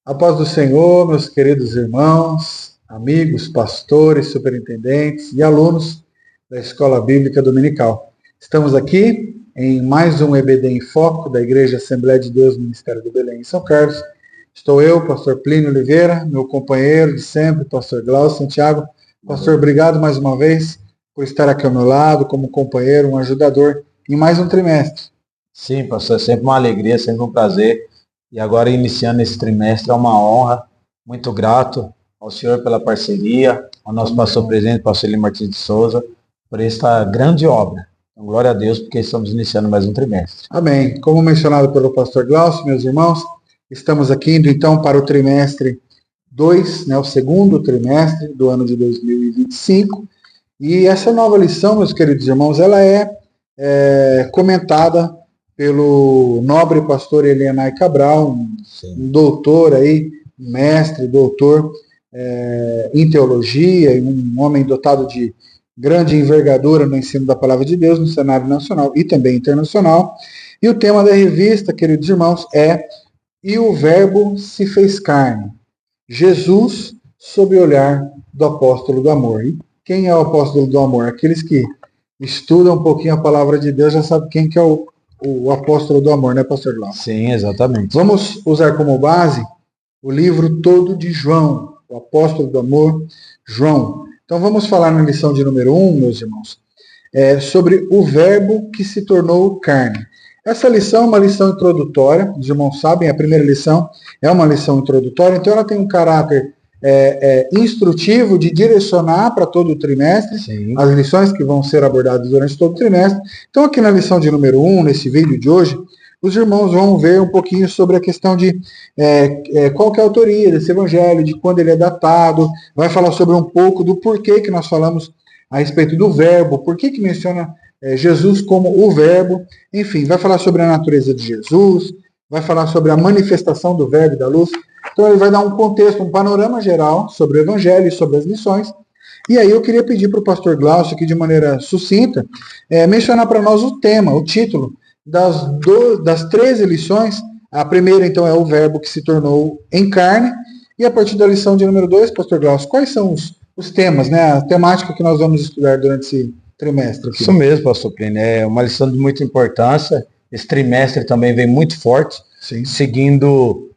A paz do Senhor, meus queridos irmãos, amigos, pastores, superintendentes e alunos da Escola Bíblica Dominical. Estamos aqui em mais um EBD em Foco da Igreja Assembleia de Deus, Ministério do Belém, em São Carlos. Estou eu, pastor Plínio Oliveira, meu companheiro de sempre, pastor Glaucio Santiago. Pastor, obrigado mais uma vez por estar aqui ao meu lado, como companheiro, um ajudador em mais um trimestre. Sim, pastor, é sempre uma alegria, sempre um prazer. E agora, iniciando esse trimestre, é uma honra, muito grato ao senhor pela parceria, ao nosso pastor presidente, pastor Eli Martins de Souza, por esta grande obra. Então, glória a Deus, porque estamos iniciando mais um trimestre. Amém. Como mencionado pelo pastor Glaucio, meus irmãos, estamos aqui indo então para o trimestre 2, o segundo trimestre do ano de 2025. E essa nova lição, meus queridos irmãos, ela é comentada pelo nobre pastor Elianai Cabral, um doutor aí, mestre, doutor em teologia, um homem dotado de grande envergadura no ensino da palavra de Deus no cenário nacional e também internacional. E o tema da revista, queridos irmãos, é "E o Verbo se fez carne, Jesus sob o olhar do apóstolo do amor". E quem é o apóstolo do amor? Aqueles que estudam um pouquinho a palavra de Deus já sabem quem que é o apóstolo do amor, né, pastor Glaucio? Sim, exatamente. Vamos usar como base o livro todo de João, o apóstolo do amor, João. Então vamos falar na lição de número 1, meus irmãos, sobre o verbo que se tornou carne. Essa lição é uma lição introdutória, os irmãos sabem, a primeira lição é uma lição introdutória, então ela tem um caráter instrutivo de direcionar para todo o trimestre. Sim. As lições que vão ser abordadas durante todo o trimestre. Então aqui na lição de número 1, nesse vídeo de hoje, os irmãos vão ver um pouquinho sobre a questão de qual que é a autoria desse evangelho, de quando ele é datado, vai falar sobre um pouco do porquê que nós falamos a respeito do verbo, por que menciona Jesus como o verbo, enfim, vai falar sobre a natureza de Jesus, vai falar sobre a manifestação do verbo e da luz. Então ele vai dar um contexto, um panorama geral sobre o evangelho e sobre as lições. E aí eu queria pedir para o pastor Glaucio, aqui de maneira sucinta, mencionar para nós o tema, o título das 13 lições. A primeira, então, é o verbo que se tornou em carne. E a partir da lição de número 2, pastor Glaucio, quais são os temas, a temática que nós vamos estudar durante esse trimestre aqui? Isso mesmo, pastor Plínio. É uma lição de muita importância. Esse trimestre também vem muito forte, sim, seguindo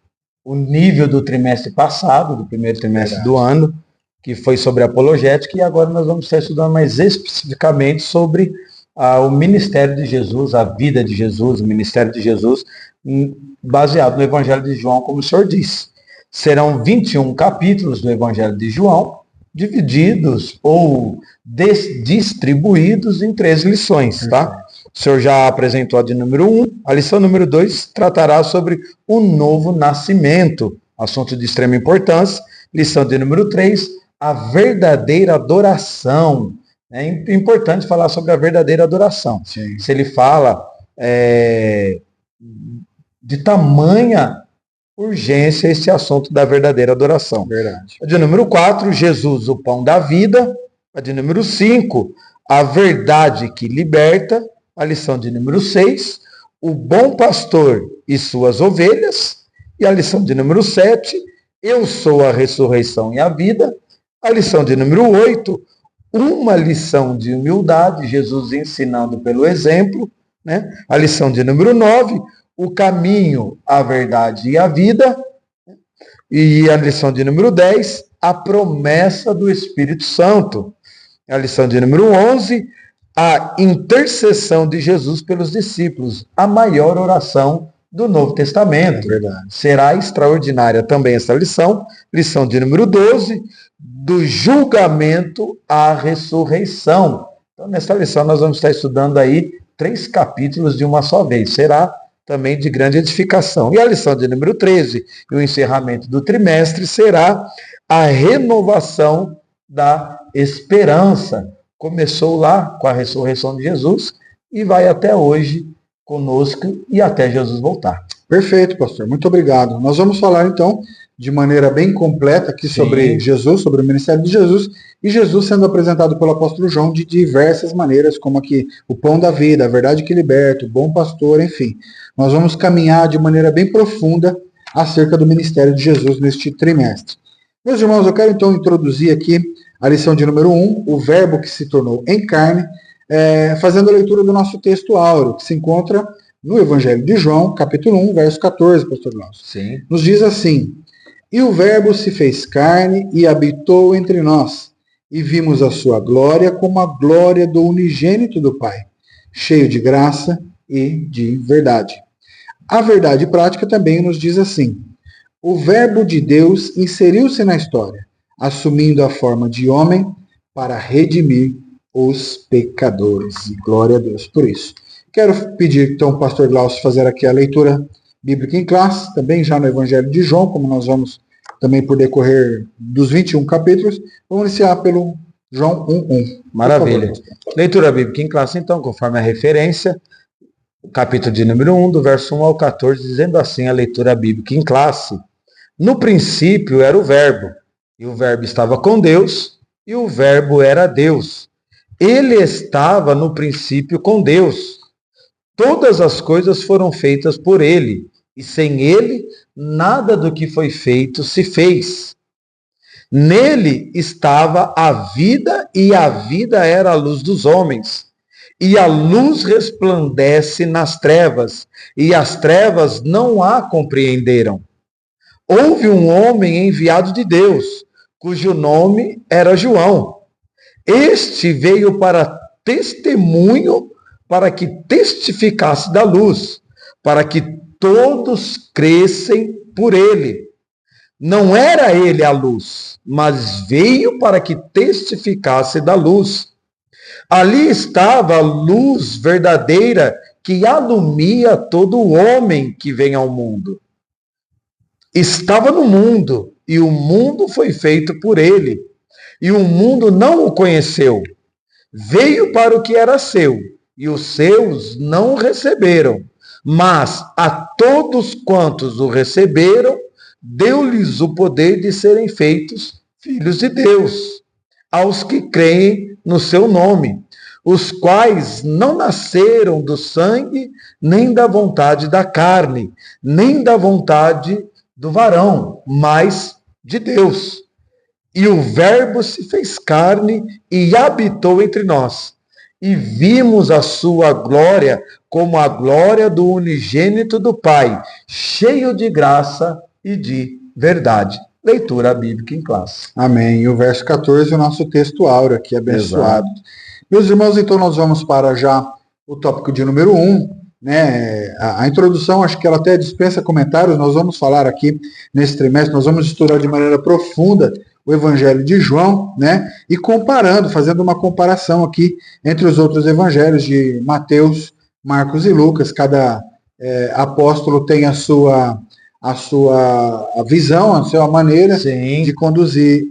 o nível do trimestre passado, do primeiro trimestre do ano, que foi sobre apologética, e agora nós vamos estar estudando mais especificamente sobre o ministério de Jesus, a vida de Jesus, o ministério de Jesus, baseado no Evangelho de João, como o senhor disse. Serão 21 capítulos do Evangelho de João, divididos ou distribuídos em 13 lições, tá? O senhor já apresentou a de número 1. A lição número 2 tratará sobre o novo nascimento, assunto de extrema importância. Lição de número 3, a verdadeira adoração. É importante falar sobre a verdadeira adoração. Sim. Se ele fala de tamanha urgência esse assunto da verdadeira adoração. Verdade. A de número 4, Jesus, o pão da vida. A de número 5, a verdade que liberta. A lição de número 6, o bom pastor e suas ovelhas. E a lição de número 7, eu sou a ressurreição e a vida. A lição de número 8, uma lição de humildade, Jesus ensinando pelo exemplo. A lição de número 9, o caminho, a verdade e a vida. E a lição de número 10, a promessa do Espírito Santo. A lição de número 11, a intercessão de Jesus pelos discípulos, a maior oração do Novo Testamento. Será extraordinária também essa lição. Lição de número 12, do julgamento à ressurreição. Então, nessa lição nós vamos estar estudando aí 3 capítulos de uma só vez. Será também de grande edificação. E a lição de número 13, e o encerramento do trimestre, será a renovação da esperança. Começou lá com a ressurreição de Jesus e vai até hoje conosco e até Jesus voltar. Perfeito, pastor. Muito obrigado. Nós vamos falar, então, de maneira bem completa aqui sobre Jesus, sobre o ministério de Jesus, e Jesus sendo apresentado pelo apóstolo João de diversas maneiras, como aqui o pão da vida, a verdade que liberta, o bom pastor, enfim. Nós vamos caminhar de maneira bem profunda acerca do ministério de Jesus neste trimestre. Meus irmãos, eu quero então introduzir aqui a lição de número 1, o verbo que se tornou em carne, fazendo a leitura do nosso texto áureo, que se encontra no Evangelho de João, capítulo 1, verso 14, pastor Glaucio. Sim. Nos diz assim: E o verbo se fez carne e habitou entre nós, e vimos a sua glória como a glória do unigênito do Pai, cheio de graça e de verdade. A verdade prática também nos diz assim: o verbo de Deus inseriu-se na história, assumindo a forma de homem para redimir os pecadores. E glória a Deus por isso. Quero pedir então ao pastor Glaucio fazer aqui a leitura bíblica em classe, também já no Evangelho de João, como nós vamos também por decorrer dos 21 capítulos. Vamos iniciar pelo João 1:1. Maravilha. Leitura bíblica em classe, então, conforme a referência, o capítulo de número 1, do verso 1 ao 14, dizendo assim a leitura bíblica em classe: No princípio era o verbo, e o verbo estava com Deus, e o verbo era Deus. Ele estava no princípio com Deus. Todas as coisas foram feitas por ele, e sem ele, nada do que foi feito se fez. Nele estava a vida, e a vida era a luz dos homens. E a luz resplandece nas trevas, e as trevas não a compreenderam. Houve um homem enviado de Deus, cujo nome era João. Este veio para testemunho, para que testificasse da luz, para que todos crescem por ele. Não era ele a luz, mas veio para que testificasse da luz. Ali estava a luz verdadeira que alumia todo homem que vem ao mundo. Estava no mundo, e o mundo foi feito por ele, e o mundo não o conheceu. Veio para o que era seu, e os seus não o receberam. Mas a todos quantos o receberam, deu-lhes o poder de serem feitos filhos de Deus, aos que creem no seu nome, os quais não nasceram do sangue, nem da vontade da carne, nem da vontade do varão, mas de Deus. E o verbo se fez carne e habitou entre nós. E vimos a sua glória como a glória do unigênito do Pai, cheio de graça e de verdade. Leitura bíblica em classe. Amém. E o verso 14, o nosso texto áureo aqui, abençoado. Exato. Meus irmãos, então nós vamos para já o tópico de número 1. Né? A introdução, acho que ela até dispensa comentários. Nós vamos falar aqui nesse trimestre, nós vamos estudar de maneira profunda o Evangelho de João, né? E comparando, fazendo uma comparação aqui entre os outros evangelhos de Mateus, Marcos e Lucas. Cada apóstolo tem a sua visão, a sua maneira Sim. de conduzir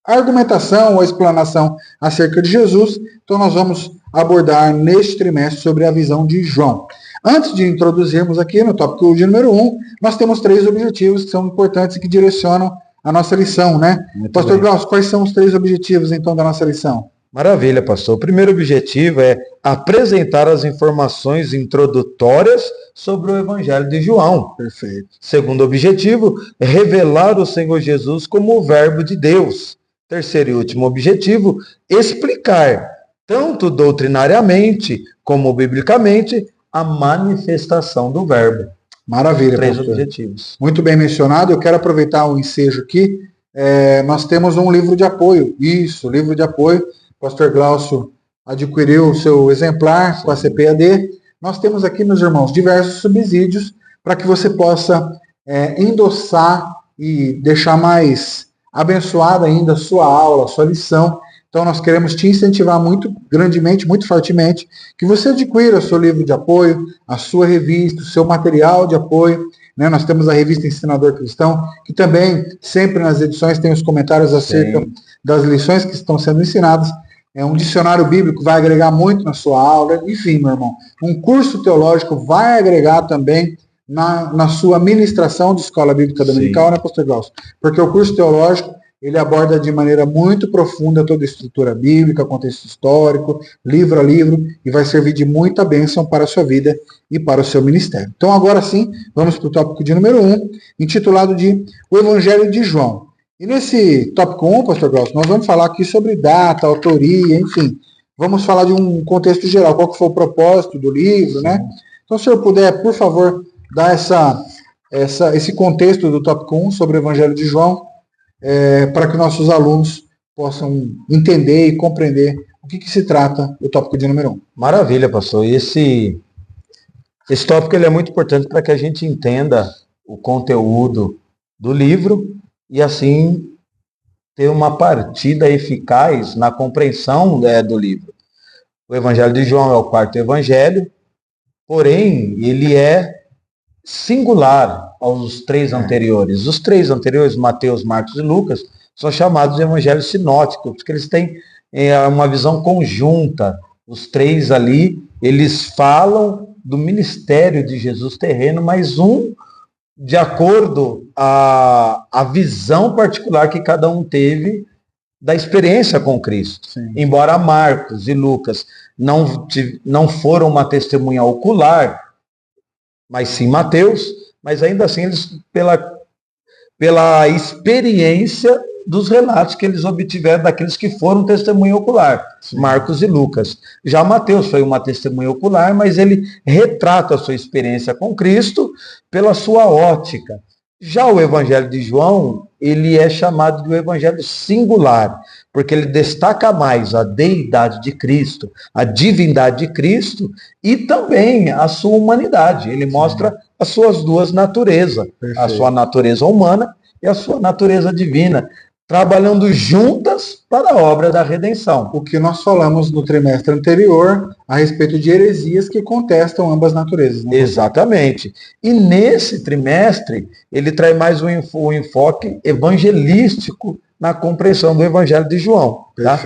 a argumentação ou a explanação acerca de Jesus. Então nós vamos abordar neste trimestre sobre a visão de João. Antes de introduzirmos aqui no tópico de número 1, nós temos 3 objetivos que são importantes e que direcionam a nossa lição, né? Muito Pastor Glaucio, quais são os 3 objetivos então da nossa lição? Maravilha, pastor. O primeiro objetivo é apresentar as informações introdutórias sobre o Evangelho de João. Perfeito. Segundo objetivo é revelar o Senhor Jesus como o Verbo de Deus. Terceiro e último objetivo, explicar, tanto doutrinariamente como biblicamente, a manifestação do Verbo. Maravilha, 3 pastor. objetivos. Muito bem mencionado. Eu quero aproveitar o ensejo aqui. Nós temos um livro de apoio. Isso, livro de apoio. O pastor Glaucio adquiriu o seu exemplar com a CPAD. Nós temos aqui, meus irmãos, diversos subsídios para que você possa endossar e deixar mais abençoada ainda a sua aula, a sua lição. Então nós queremos te incentivar muito grandemente, muito fortemente, que você adquira o seu livro de apoio, a sua revista, o seu material de apoio. Né? Nós temos a revista Ensinador Cristão, que também sempre nas edições tem os comentários acerca Sim. das lições que estão sendo ensinadas. É um dicionário bíblico, vai agregar muito na sua aula. Enfim, meu irmão, um curso teológico vai agregar também na sua ministração de escola bíblica dominical, Sim. né, pastor Glaucio? Porque o curso teológico, Ele aborda de maneira muito profunda toda a estrutura bíblica, contexto histórico, livro a livro, e vai servir de muita bênção para a sua vida e para o seu ministério. Então, agora sim, vamos para o tópico de número 1, intitulado de O Evangelho de João. E nesse tópico 1, pastor Glaucio, nós vamos falar aqui sobre data, autoria, enfim. Vamos falar de um contexto geral, qual que foi o propósito do livro, né? Então, se o senhor puder, por favor, dar esse contexto do tópico 1 sobre o Evangelho de João, para que nossos alunos possam entender e compreender o que se trata do tópico de número 1. Maravilha, pastor. Esse tópico ele é muito importante para que a gente entenda o conteúdo do livro e, assim, ter uma partida eficaz na compreensão do livro. O Evangelho de João é o quarto evangelho, porém, ele é singular aos três anteriores. Os três anteriores, Mateus, Marcos e Lucas, são chamados de evangelhos sinóticos, porque eles têm uma visão conjunta. Os três ali, eles falam do ministério de Jesus terreno, mas um de acordo à visão particular que cada um teve da experiência com Cristo. Sim. Embora Marcos e Lucas não foram uma testemunha ocular, mas sim Mateus, mas ainda assim eles, pela experiência dos relatos que eles obtiveram daqueles que foram testemunha ocular, sim. Marcos e Lucas. Já Mateus foi uma testemunha ocular, mas ele retrata a sua experiência com Cristo pela sua ótica. Já o Evangelho de João, ele é chamado de um evangelho singular, porque ele destaca mais a deidade de Cristo, a divindade de Cristo e também a sua humanidade. Ele mostra as suas duas naturezas, perfeito. A sua natureza humana e a sua natureza divina, trabalhando juntas para a obra da redenção. O que nós falamos no trimestre anterior a respeito de heresias que contestam ambas naturezas. Né? Exatamente. E nesse trimestre, ele traz mais um enfoque evangelístico na compreensão do Evangelho de João. Tá?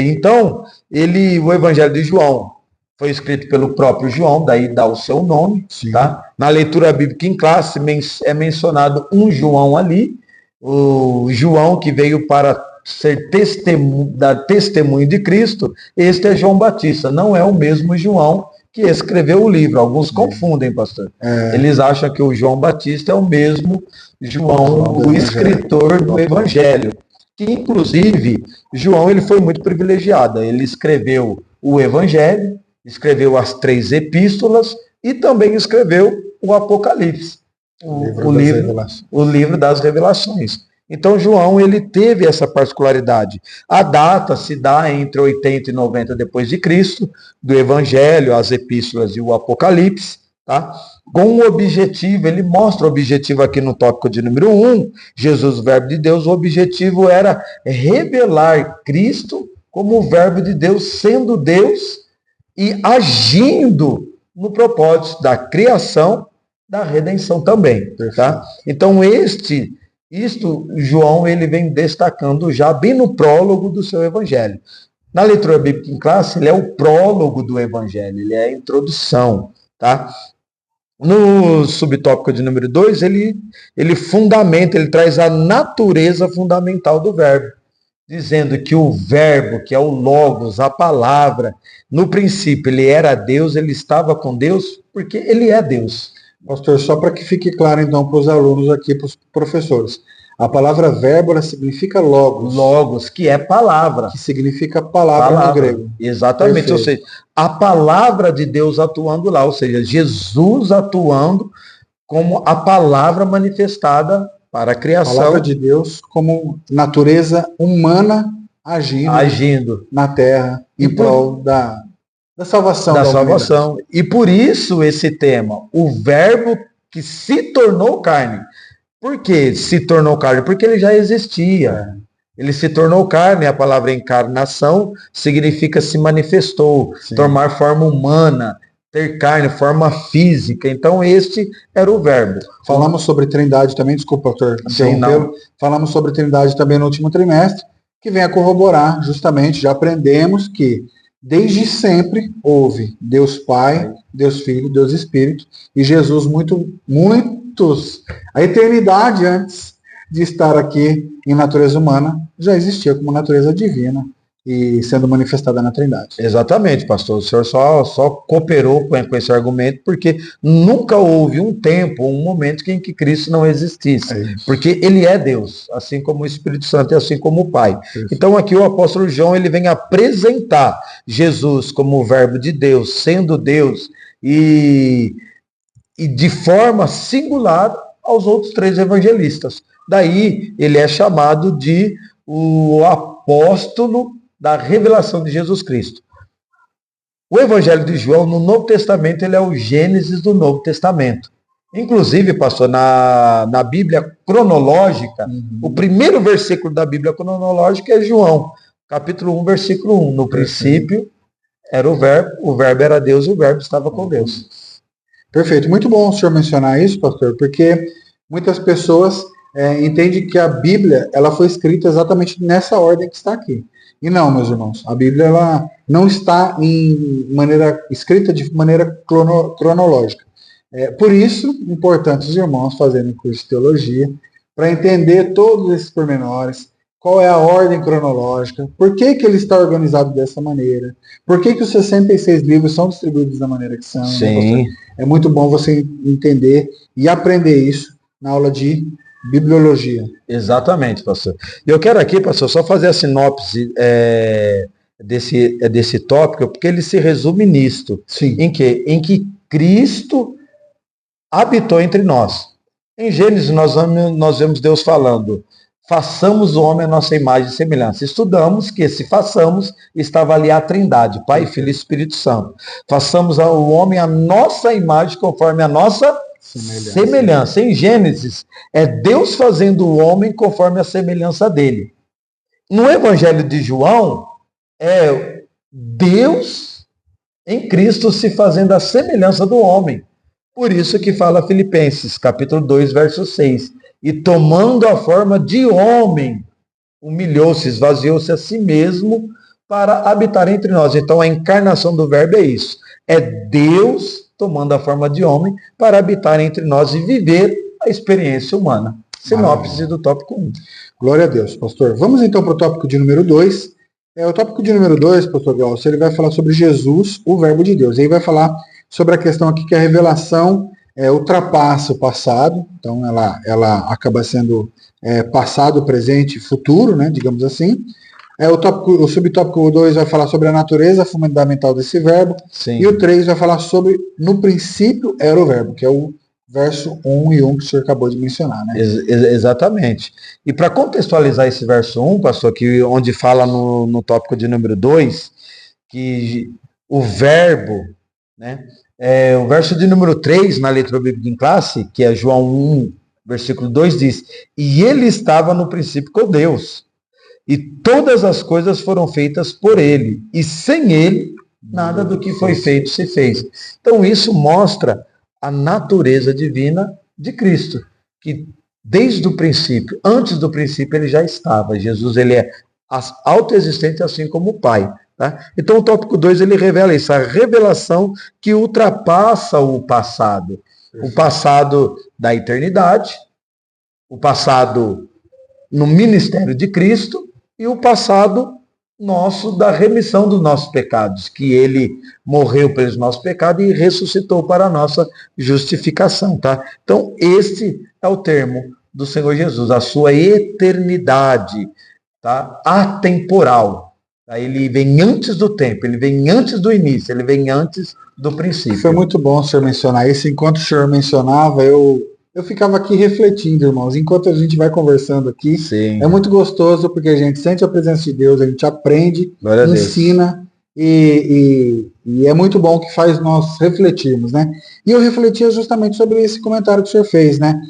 Então, o Evangelho de João foi escrito pelo próprio João, daí dá o seu nome. Tá? Na leitura bíblica em classe é mencionado um João ali, o João que veio para ser testemunho de Cristo. Este é João Batista, não é o mesmo João que escreveu o livro. Alguns confundem, pastor. Eles acham que o João Batista é o mesmo João, o escritor do Evangelho. Que, inclusive, João ele foi muito privilegiado. Ele escreveu o Evangelho, escreveu as 3 epístolas e também escreveu o Apocalipse. O livro das revelações. Então, João, ele teve essa particularidade. A data se dá entre 80 e 90 depois de Cristo, do Evangelho, as epístolas e o Apocalipse, tá? Com um objetivo, ele mostra o objetivo aqui no tópico de número 1, Jesus, o Verbo de Deus, o objetivo era revelar Cristo como o Verbo de Deus, sendo Deus e agindo no propósito da criação, da redenção também, tá? Então João ele vem destacando já bem no prólogo do seu evangelho. Na leitura bíblica em classe, ele é o prólogo do evangelho, ele é a introdução, tá? No subtópico de número 2, ele fundamenta, ele traz a natureza fundamental do verbo, dizendo que o verbo, que é o logos, a palavra, no princípio ele era Deus, ele estava com Deus, porque ele é Deus. Pastor, só para que fique claro então para os alunos aqui, para os professores. A palavra verbo, ela significa logos. Logos, que é palavra. Que significa palavra no grego. Exatamente, perfeito. Ou seja, a palavra de Deus atuando lá, ou seja, Jesus atuando como a palavra manifestada para a criação. A palavra de Deus como natureza humana agindo na terra em prol da salvação. Da salvação. E por isso esse tema, o verbo que se tornou carne. Por que se tornou carne? Porque ele já existia. Ele se tornou carne, a palavra encarnação significa se manifestou, sim. Tomar forma humana, ter carne, forma física. Então este era o verbo. Falamos sobre Trindade também, desculpa, doutor. Falamos sobre Trindade também no último trimestre, que vem a corroborar justamente, já aprendemos que desde sempre houve Deus Pai, Deus Filho, Deus Espírito, e Jesus muitos, a eternidade antes de estar aqui em natureza humana, já existia como natureza divina e sendo manifestada na Trindade. Exatamente, pastor. O senhor só cooperou com esse argumento porque nunca houve um tempo, um momento em que Cristo não existisse. Porque ele é Deus, assim como o Espírito Santo e assim como o Pai. Isso. Então aqui o apóstolo João ele vem apresentar Jesus como o verbo de Deus, sendo Deus e de forma singular aos outros 3 evangelistas. Daí ele é chamado de o apóstolo da revelação de Jesus Cristo. O Evangelho de João, no Novo Testamento, ele é o Gênesis do Novo Testamento. Inclusive, pastor, na Bíblia cronológica, o primeiro versículo da Bíblia cronológica é João, capítulo 1, versículo 1. No princípio era o verbo era Deus e o verbo estava com Deus. Perfeito. Muito bom o senhor mencionar isso, pastor, porque muitas pessoas entendem que a Bíblia ela foi escrita exatamente nessa ordem que está aqui. E não, meus irmãos, a Bíblia ela não está escrita de maneira cronológica. Por isso, importante os irmãos fazerem curso de teologia, para entender todos esses pormenores, qual é a ordem cronológica, por que ele está organizado dessa maneira, por que os 66 livros são distribuídos da maneira que são. Sim. É muito bom você entender e aprender isso na aula de bibliologia. Exatamente, pastor. Eu quero aqui, pastor, só fazer a sinopse desse tópico, porque ele se resume nisto. Sim. Em que Cristo habitou entre nós. Em Gênesis nós vemos Deus falando, façamos o homem a nossa imagem e semelhança. Estudamos que esse façamos estava ali a Trindade, Pai, Filho e Espírito Santo. Façamos o homem a nossa imagem conforme a nossa semelhança. Em Gênesis, é Deus fazendo o homem conforme a semelhança dele. No Evangelho de João, é Deus em Cristo se fazendo a semelhança do homem. Por isso que fala Filipenses, capítulo 2, verso 6. E tomando a forma de homem, humilhou-se, esvaziou-se a si mesmo para habitar entre nós. Então a encarnação do verbo é isso. É Deus tomando a forma de homem para habitar entre nós e viver a experiência humana. Sinopse do tópico 1. Glória a Deus, pastor. Vamos então para o tópico de número 2. O tópico de número 2, pastor Glaucio, ele vai falar sobre Jesus, o verbo de Deus. E aí vai falar sobre a questão aqui que a revelação ultrapassa o passado. Então ela acaba sendo passado, presente e futuro, né, digamos assim. O subtópico 2 vai falar sobre a natureza fundamental desse verbo. Sim. E o 3 vai falar sobre, no princípio era o verbo, que é o verso 1 e 1 que o senhor acabou de mencionar, né? Exatamente. E para contextualizar esse verso 1, pastor, onde fala no tópico de número 2, que o verbo, né? O verso de número 3, na letra bíblica em classe, que é João 1, versículo 2, diz, e ele estava no princípio com Deus. E todas as coisas foram feitas por ele. E sem ele, nada do que foi feito se fez. Então isso mostra a natureza divina de Cristo. Que desde o princípio, antes do princípio, ele já estava. Jesus ele é autoexistente assim como o Pai. Tá? Então o tópico 2 ele revela isso. A revelação que ultrapassa o passado. O passado da eternidade. O passado no ministério de Cristo. E o passado nosso da remissão dos nossos pecados, que ele morreu pelos nossos pecados e ressuscitou para a nossa justificação, tá? Então, este é o termo do Senhor Jesus, a sua eternidade, tá? Atemporal. Tá? Ele vem antes do tempo, ele vem antes do início, ele vem antes do princípio. Foi muito bom o senhor mencionar isso. Enquanto o senhor mencionava, eu ficava aqui refletindo, irmãos, enquanto a gente vai conversando aqui. Sim. É muito gostoso, porque a gente sente a presença de Deus, a gente aprende, ensina, e é muito bom que faz nós refletirmos, né? E eu refletia justamente sobre esse comentário que o senhor fez, né?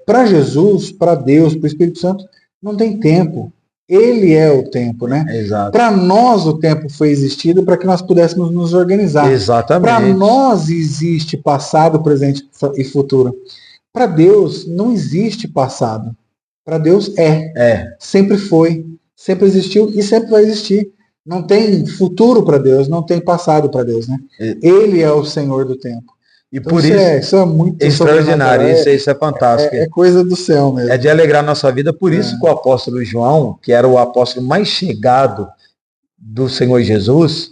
Para Jesus, para Deus, para o Espírito Santo, não tem tempo. Ele é o tempo, né? Exato. Para nós o tempo foi existido para que nós pudéssemos nos organizar. Exatamente. Para nós existe passado, presente e futuro. Para Deus não existe passado. Para Deus sempre foi, sempre existiu e sempre vai existir. Não tem futuro para Deus, não tem passado para Deus, né? Ele é o Senhor do tempo. E Então, por isso é muito extraordinário, isso é fantástico. É coisa do céu mesmo. É de alegrar nossa vida, por isso que o apóstolo João, que era o apóstolo mais chegado do Senhor Jesus,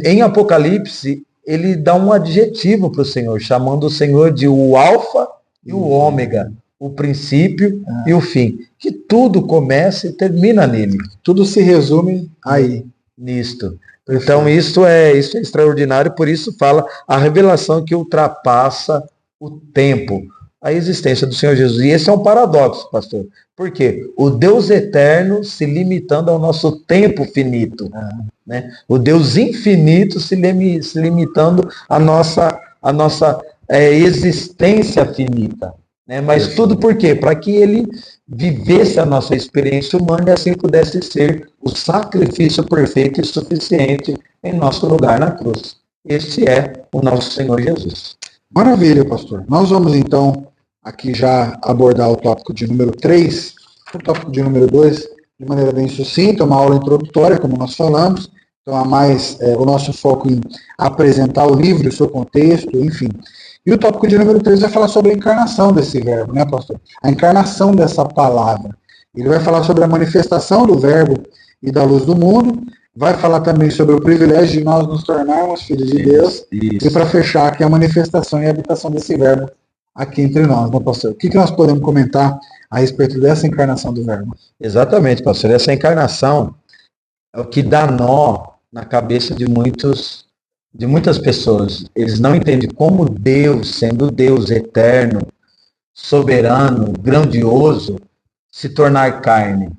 em Apocalipse, ele dá um adjetivo para o Senhor, chamando o Senhor de o Alfa e o Ômega, o princípio e o fim. Que tudo começa e termina nele. Tudo se resume aí. Nisto. Então, isso é extraordinário, por isso fala a revelação que ultrapassa o tempo, a existência do Senhor Jesus. E esse é um paradoxo, pastor. Por quê? O Deus eterno se limitando ao nosso tempo finito. Né? O Deus infinito se limitando à nossa existência finita. Né? Mas tudo por quê? Para que ele vivesse a nossa experiência humana e assim pudesse ser o sacrifício perfeito e suficiente em nosso lugar na cruz. Este é o nosso Senhor Jesus. Maravilha, pastor. Nós vamos então aqui já abordar o tópico de número 3, o tópico de número 2, de maneira bem sucinta, uma aula introdutória, como nós falamos. Então, há mais o nosso foco em apresentar o livro, o seu contexto, enfim. E o tópico de número 3 vai falar sobre a encarnação desse verbo, né, pastor? A encarnação dessa palavra. Ele vai falar sobre a manifestação do verbo e da luz do mundo, vai falar também sobre o privilégio de nós nos tornarmos filhos de Deus, e para fechar aqui a manifestação e a habitação desse verbo aqui entre nós, né, pastor? O que nós podemos comentar a respeito dessa encarnação do verbo? Exatamente, pastor. Essa encarnação é o que dá nó na cabeça de muitas pessoas. Eles não entendem como Deus, sendo Deus eterno, soberano, grandioso, se tornar carne.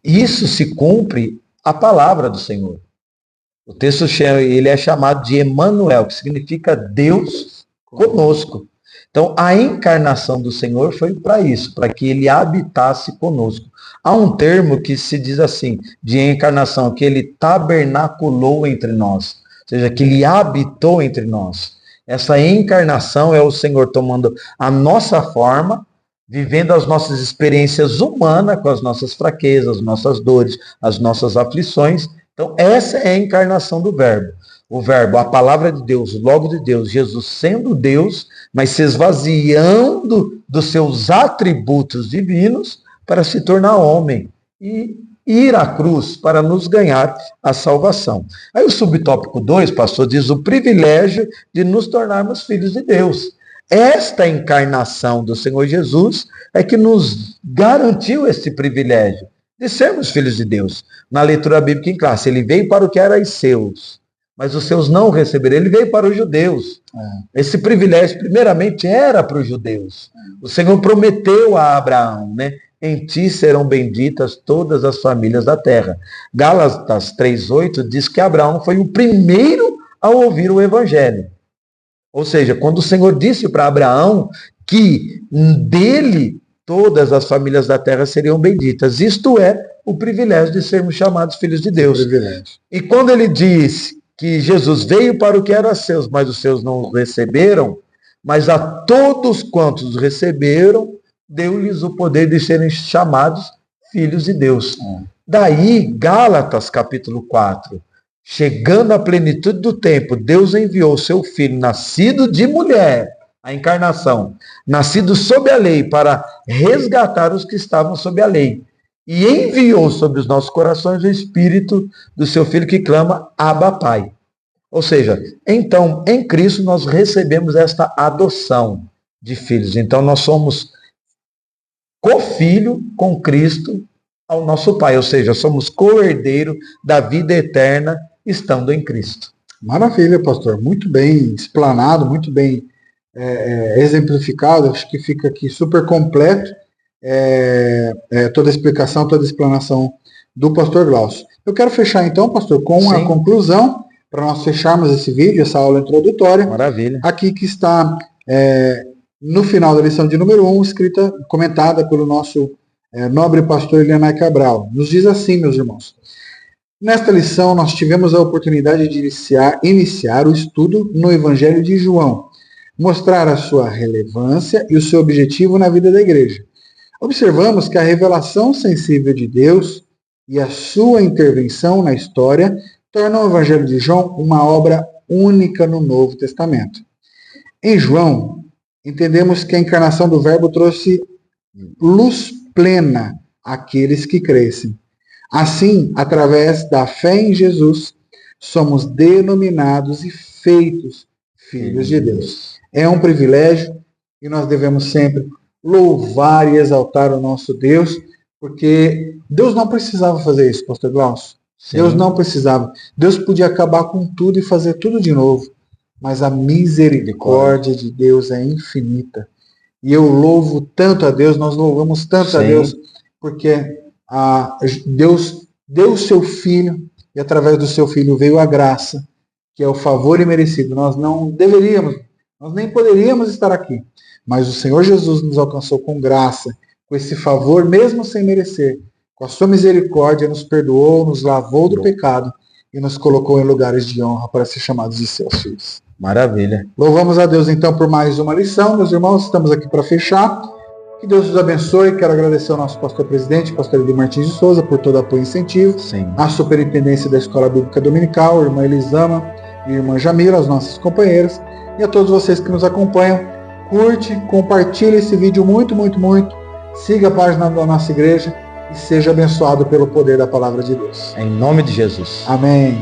Isso se cumpre a palavra do Senhor. O texto ele é chamado de Emanuel, que significa Deus conosco. Então, a encarnação do Senhor foi para isso, para que ele habitasse conosco. Há um termo que se diz assim, de encarnação, que ele tabernaculou entre nós, ou seja, que ele habitou entre nós. Essa encarnação é o Senhor tomando a nossa forma, vivendo as nossas experiências humanas, com as nossas fraquezas, as nossas dores, as nossas aflições. Então, essa é a encarnação do Verbo. O Verbo, a palavra de Deus, o Logo de Deus, Jesus sendo Deus, mas se esvaziando dos seus atributos divinos para se tornar homem e ir à cruz para nos ganhar a salvação. Aí o subtópico 2, pastor, diz o privilégio de nos tornarmos filhos de Deus. Esta encarnação do Senhor Jesus é que nos garantiu esse privilégio de sermos filhos de Deus. Na leitura bíblica em classe, ele veio para o que era seus, mas os seus não receberam. Ele veio para os judeus. Esse privilégio, primeiramente, era para os judeus. O Senhor prometeu a Abraão, né? Em ti serão benditas todas as famílias da terra. Gálatas 3:8 diz que Abraão foi o primeiro a ouvir o evangelho. Ou seja, quando o Senhor disse para Abraão que dele todas as famílias da terra seriam benditas. Isto é o privilégio de sermos chamados filhos de Deus. E quando ele disse que Jesus veio para o que era seus, mas os seus não o receberam, mas a todos quantos receberam, deu-lhes o poder de serem chamados filhos de Deus. Daí, Gálatas capítulo 4, chegando à plenitude do tempo, Deus enviou o seu Filho, nascido de mulher, a encarnação, nascido sob a lei, para resgatar os que estavam sob a lei. E enviou sobre os nossos corações o Espírito do seu Filho que clama, Abba, Pai. Ou seja, então, em Cristo nós recebemos esta adoção de filhos. Então, nós somos co-filho com Cristo ao nosso Pai. Ou seja, somos co-herdeiro da vida eterna estando em Cristo. Maravilha, pastor. Muito bem explanado, muito bem exemplificado. Acho que fica aqui super completo toda a explicação, toda a explanação do pastor Glaucio. Eu quero fechar então, pastor, com a conclusão, para nós fecharmos esse vídeo, essa aula introdutória. Maravilha. Aqui que está no final da lição de número 1, comentada pelo nosso nobre pastor Elianai Cabral. Nos diz assim, meus irmãos. Nesta lição, nós tivemos a oportunidade de iniciar o estudo no Evangelho de João, mostrar a sua relevância e o seu objetivo na vida da igreja. Observamos que a revelação sensível de Deus e a sua intervenção na história tornam o Evangelho de João uma obra única no Novo Testamento. Em João, entendemos que a encarnação do Verbo trouxe luz plena àqueles que crescem. Assim, através da fé em Jesus, somos denominados e feitos filhos de Deus. É um privilégio e nós devemos sempre louvar e exaltar o nosso Deus, porque Deus não precisava fazer isso, pastor Glaucio. Deus não precisava. Deus podia acabar com tudo e fazer tudo de novo, mas a misericórdia de Deus é infinita. E eu louvo tanto a Deus, nós louvamos tanto a Deus, porque Deus deu o seu Filho, e através do seu Filho veio a graça, que é o favor imerecido. Nós não deveríamos, nós nem poderíamos estar aqui, mas o Senhor Jesus nos alcançou com graça, com esse favor, mesmo sem merecer. Com a sua misericórdia, nos perdoou, nos lavou do pecado e nos colocou em lugares de honra para ser chamados de seus filhos. Maravilha. Louvamos a Deus então por mais uma lição. Meus irmãos, estamos aqui para fechar. Que Deus nos abençoe. Quero agradecer ao nosso pastor presidente, pastor Edir Martins de Souza, por todo o apoio e incentivo. A superintendência da Escola Bíblica Dominical, a irmã Elisama e a irmã Jamila, as nossas companheiras. E a todos vocês que nos acompanham. Curte, compartilhe esse vídeo muito, muito, muito. Siga a página da nossa igreja e seja abençoado pelo poder da palavra de Deus. Em nome de Jesus. Amém.